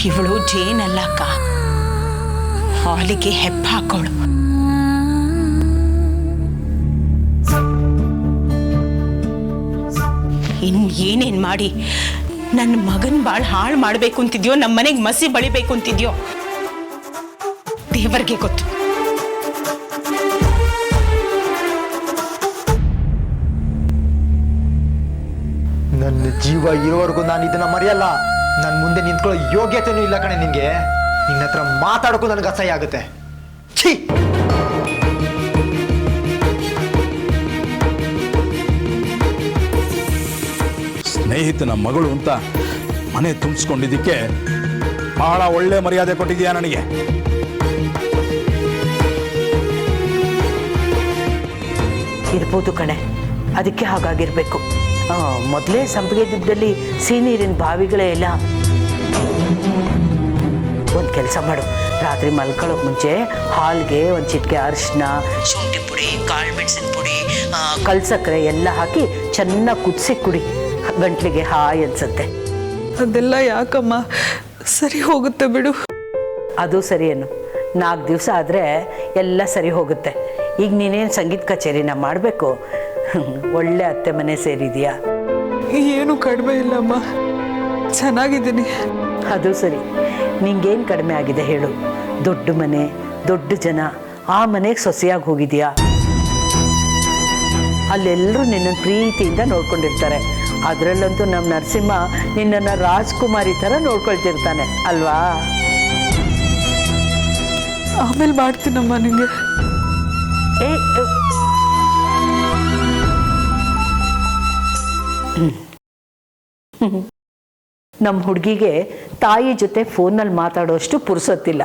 ಇವಳು ಜೇನಲ್ಲ ಅಕ್ಕ, ಹಾಲಿಗೆ ಹೆಪ್ಪ ಹಾಕೋಳು. ಏನೇನ್ ಮಾಡಿ ನನ್ನ ಮಗನ್ ಬಾಳ್ ಹಾಳು ಮಾಡ್ಬೇಕು ಅಂತಿದ್ಯೋ, ನಮ್ಮ ಮನೆಗೆ ಮಸಿ ಬಳಿಬೇಕು ಅಂತಿದ್ಯೋ ದೇವರಿಗೆ ಗೊತ್ತು. ನನ್ನ ಜೀವ ಇರೋವರೆಗೂ ನಾನು ಇದನ್ನ ಮರೆಯಲ್ಲ. ನನ್ನ ಮುಂದೆ ನಿಂತ್ಕೊಳ್ಳೋ ಯೋಗ್ಯತೆನೂ ಇಲ್ಲ ಕಣೆ ನಿನ್ಗೆ. ನಿನ್ನ ಹತ್ರ ಮಾತಾಡೋಕ್ಕೂ ನನಗೆ ಅಸಹ್ಯ ಆಗುತ್ತೆ. ಛೀ! ಸ್ನೇಹಿತನ ಮಗಳು ಅಂತ ಮನೆ ತುಂಬಿಸ್ಕೊಂಡಿದ್ದಕ್ಕೆ ಬಹಳ ಒಳ್ಳೆ ಮರ್ಯಾದೆ ಕೊಟ್ಟಿದ್ಯಾ ನನಗೆ. ಇರ್ಬೋದು ಕಣೆ, ಅದಕ್ಕೆ ಹಾಗಾಗಿರ್ಬೇಕು. ಮೊದಲೇ ಸಂಪಿಗೆ ದುಡ್ಡಲ್ಲಿ ಸಿಹಿನೀರಿನ ಬಾವಿಗಳೇ ಇಲ್ಲ. ಒಂದು ಕೆಲಸ ಮಾಡು, ರಾತ್ರಿ ಮಲ್ಕೊಳ್ಳೋಕೆ ಮುಂಚೆ ಹಾಲ್ಗೆ ಒಂದು ಚಿಟಿಕೆ ಅರಿಶಿನ, ಶುಂಠಿ ಪುಡಿ, ಕಾಳು ಮೆಣಸಿನ ಪುಡಿ, ಕಲ್ಸಕ್ಕರೆ ಎಲ್ಲ ಹಾಕಿ ಚೆನ್ನಾಗಿ ಕುದಿಸಿ ಕುಡಿ. ಗಂಟ್ಲಿಗೆ ಹಾಯ್ ಅನ್ಸುತ್ತೆ. ಅದೆಲ್ಲ ಯಾಕಮ್ಮ, ಸರಿ ಹೋಗುತ್ತೆ ಬಿಡು. ಅದು ಸರಿ ಏನು, 4 ದಿವಸ ಆದರೆ ಎಲ್ಲ ಸರಿ ಹೋಗುತ್ತೆ. ಈಗ ನೀನೇನು ಸಂಗೀತ ಕಚೇರಿನ ಮಾಡಬೇಕು? ಒಳ್ಳೆ ಅತ್ತೆ ಮನೆ ಸೇರಿದೆಯಾ? ಏನು ಕಡಿಮೆ ಇಲ್ಲಮ್ಮ, ಚೆನ್ನಾಗಿದ್ದೀನಿ. ಅದು ಸರಿ, ನಿಂಗೇನು ಕಡಿಮೆ ಆಗಿದೆ ಹೇಳು? ದೊಡ್ಡ ಮನೆ, ದೊಡ್ಡ ಜನ, ಆ ಮನೆಗೆ ಸೊಸೆಯಾಗಿ ಹೋಗಿದೆಯಾ? ಅಲ್ಲೆಲ್ಲರೂ ನಿನ್ನನ್ನು ಪ್ರೀತಿಯಿಂದ ನೋಡ್ಕೊಂಡಿರ್ತಾರೆ. ಅದರಲ್ಲಂತೂ ನಮ್ಮ ನರಸಿಂಹ ನಿನ್ನನ್ನು ರಾಜ್ಕುಮಾರಿ ಥರ ನೋಡ್ಕೊಳ್ತಿರ್ತಾನೆ ಅಲ್ವಾ? ಆಮೇಲೆ ಮಾಡ್ತೀನಮ್ಮ ನಿಂಗೆ. ನಮ್ಮ ಹುಡುಗಿಗೆ ತಾಯಿ ಜೊತೆ ಫೋನಲ್ಲಿ ಮಾತಾಡೋಷ್ಟು ಪುರ್ಸೊತ್ತಿಲ್ಲ.